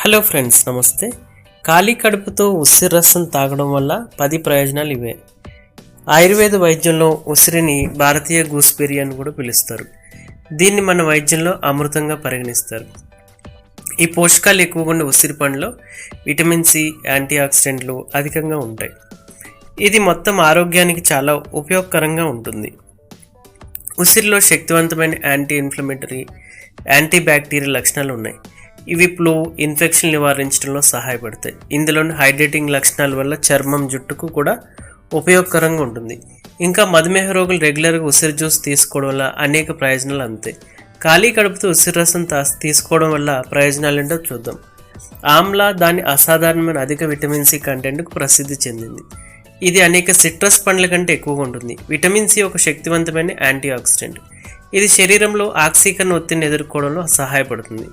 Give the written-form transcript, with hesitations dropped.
Hello friends, నమస్తే. ఖాళీ కడుపుతో ఉసిరి రసం తాగడం వల్ల 10 ప్రయోజనాలు ఇవే. ఆయుర్వేద వైద్యంలో ఉసిరిని భారతీయ గూస్బెర్రీ అని కూడా పిలుస్తారు. దీన్ని మన వైద్యంలో అమృతంగా పరిగణిస్తారు. ఈ పోషకాలు ఎక్కువగా ఉండే ఉసిరి పండులో విటమిన్ సి, యాంటీ ఆక్సిడెంట్లు అధికంగా ఉంటాయి. ఇది మొత్తం ఆరోగ్యానికి చాలా ఉపయోగకరంగా ఉంటుంది. ఉసిరిలో శక్తివంతమైన యాంటీ ఇన్ఫ్లమేటరీ, యాంటీ బ్యాక్టీరియల్ లక్షణాలు ఉన్నాయి. ఇవి ఫ్లూ, ఇన్ఫెక్షన్ నివారించడంలో సహాయపడతాయి. ఇందులోని హైడ్రేటింగ్ లక్షణాల వల్ల చర్మం, జుట్టుకు కూడా ఉపయోగకరంగా ఉంటుంది. ఇంకా మధుమేహ రోగులు రెగ్యులర్గా ఉసిరి జ్యూస్ తీసుకోవడం వల్ల అనేక ప్రయోజనాలు అందుతాయి. ఖాళీ కడుపుతో ఉసిరి రసం తీసుకోవడం వల్ల ప్రయోజనాలు ఏంటో చూద్దాం. ఆమ్లా దాని అసాధారణమైన అధిక విటమిన్ సి కంటెంట్కు ప్రసిద్ధి చెందింది. ఇది అనేక సిట్రస్ పండ్ల కంటే ఎక్కువగా ఉంటుంది. విటమిన్ సి ఒక శక్తివంతమైన యాంటీ ఆక్సిడెంట్. ఇది శరీరంలో ఆక్సీకరణ ఒత్తిడిని ఎదుర్కోవడంలో సహాయపడుతుంది.